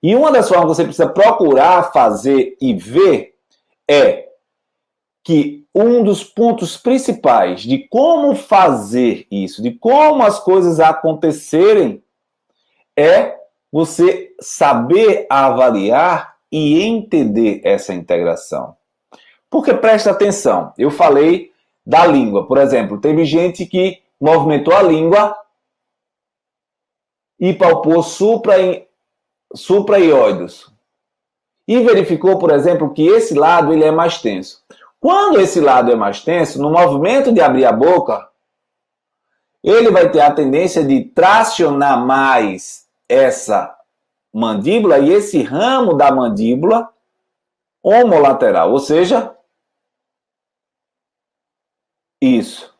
E uma das formas que você precisa procurar fazer e ver é que um dos pontos principais de como fazer isso, de como as coisas acontecerem, é você saber avaliar e entender essa integração. Porque presta atenção, eu falei da língua, por exemplo, teve gente que movimentou a língua e palpou supraioidos e verificou, por exemplo, que esse lado ele é mais tenso. Quando esse lado é mais tenso, no movimento de abrir a boca, ele vai ter a tendência de tracionar mais essa mandíbula e esse ramo da mandíbula homolateral, ou seja, isso.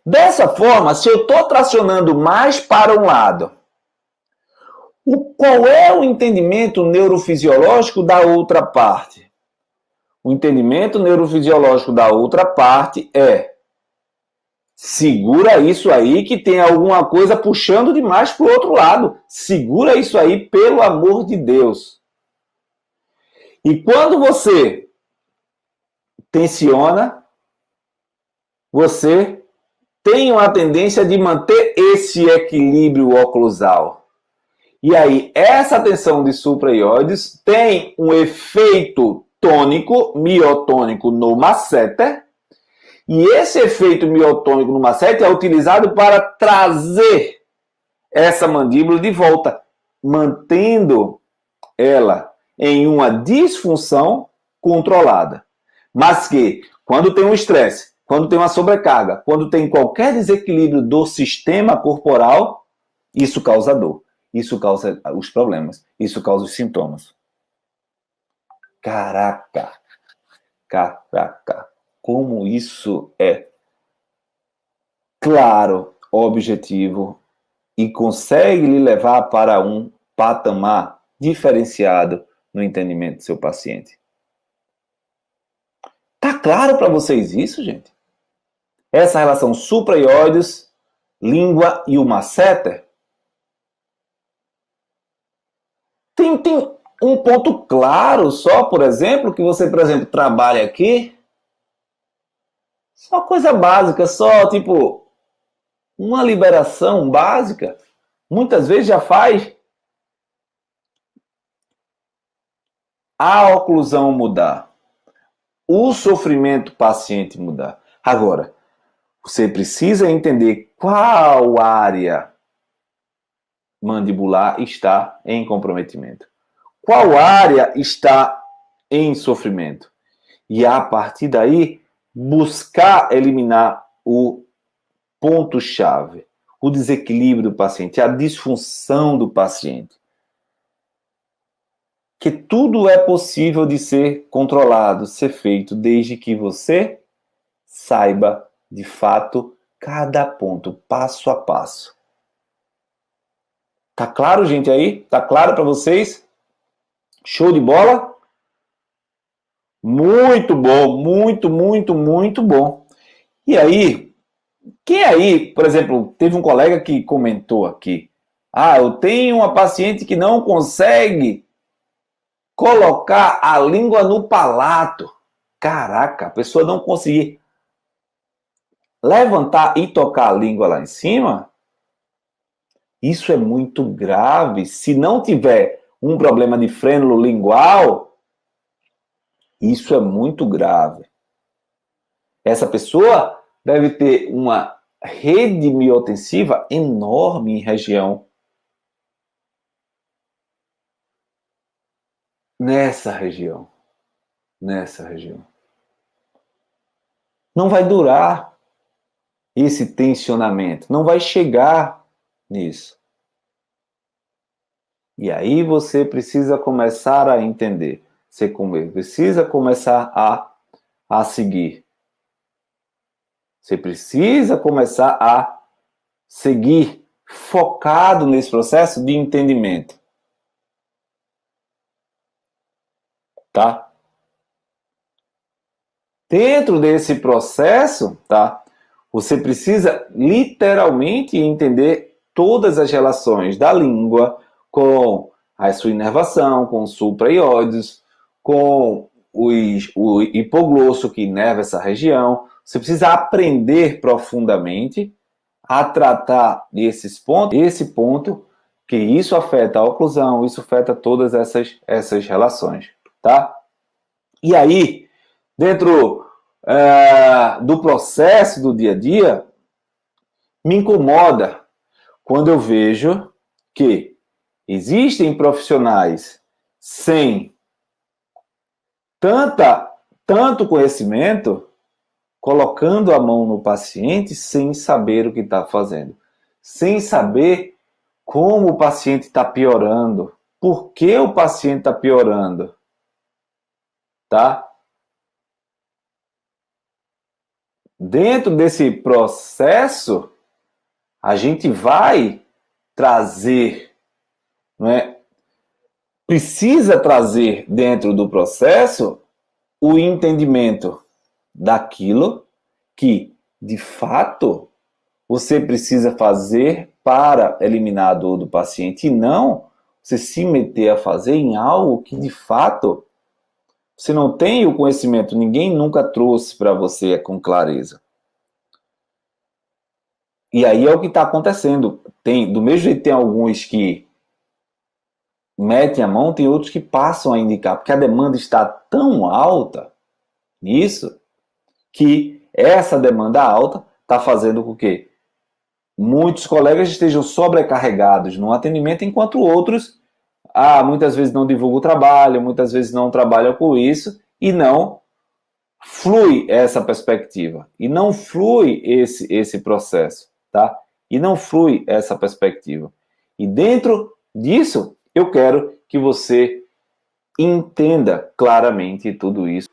Dessa forma, se eu estou tracionando mais para um lado, qual é o entendimento neurofisiológico da outra parte? O entendimento neurofisiológico da outra parte é: segura isso aí que tem alguma coisa puxando demais para o outro lado. Segura isso aí, pelo amor de Deus. E quando você tensiona, você tem uma tendência de manter esse equilíbrio oclusal. E aí, essa tensão de supraioides tem um efeito tônico, miotônico no masseter, e esse efeito miotônico no masseter é utilizado para trazer essa mandíbula de volta, mantendo ela em uma disfunção controlada. Mas que, quando tem um estresse, quando tem uma sobrecarga, quando tem qualquer desequilíbrio do sistema corporal, isso causa dor, isso causa os problemas, isso causa os sintomas. Caraca, como isso é claro, objetivo e consegue lhe levar para um patamar diferenciado no entendimento do seu paciente. Tá claro para vocês isso, gente? Essa relação supraioides, língua e o masseter? Tem um ponto claro só, por exemplo, que você, por exemplo, trabalha aqui, só coisa básica, só tipo uma liberação básica, muitas vezes já faz a oclusão mudar, o sofrimento paciente mudar. Agora, você precisa entender qual área mandibular está em comprometimento, qual área está em sofrimento. E a partir daí, buscar eliminar o ponto-chave, o desequilíbrio do paciente, a disfunção do paciente. Que tudo é possível de ser controlado, ser feito, desde que você saiba, de fato, cada ponto, passo a passo. Tá claro, gente, aí? Tá claro para vocês? Show de bola? Muito bom, muito bom. E aí, quem aí, por exemplo, teve um colega que comentou aqui, eu tenho uma paciente que não consegue colocar a língua no palato. Caraca, a pessoa não conseguir levantar e tocar a língua lá em cima, isso é muito grave. Se não tiver um problema de frênulo lingual, isso é muito grave. Essa pessoa deve ter uma rede miotensiva enorme em região. Nessa região. Não vai durar esse tensionamento, não vai chegar nisso. E aí você precisa começar a entender, você precisa começar a seguir. Você precisa começar a seguir focado nesse processo de entendimento. Tá? Dentro desse processo, tá? Você precisa literalmente entender todas as relações da língua com a sua inervação com supraiodes, com o hipoglosso que inerva essa região. Você precisa aprender profundamente a tratar esses pontos, esse ponto, que isso afeta a oclusão, isso afeta todas essas relações, tá? E aí, dentro do processo do dia a dia, me incomoda quando eu vejo que existem profissionais sem tanto conhecimento, colocando a mão no paciente sem saber o que está fazendo, sem saber como o paciente está piorando, por que o paciente está piorando, tá? Dentro desse processo, a gente vai trazer, não é? Precisa trazer dentro do processo o entendimento daquilo que, de fato, você precisa fazer para eliminar a dor do paciente e não você se meter a fazer em algo que, de fato, você não tem o conhecimento, ninguém nunca trouxe para você com clareza. E aí é o que está acontecendo. Do mesmo jeito que tem alguns que metem a mão, tem outros que passam a indicar, porque a demanda está tão alta nisso, que essa demanda alta está fazendo com que muitos colegas estejam sobrecarregados no atendimento, enquanto outros, muitas vezes não divulgam o trabalho, muitas vezes não trabalham com isso, e não flui essa perspectiva, e não flui esse processo, tá? E não flui essa perspectiva. E dentro disso, eu quero que você entenda claramente tudo isso.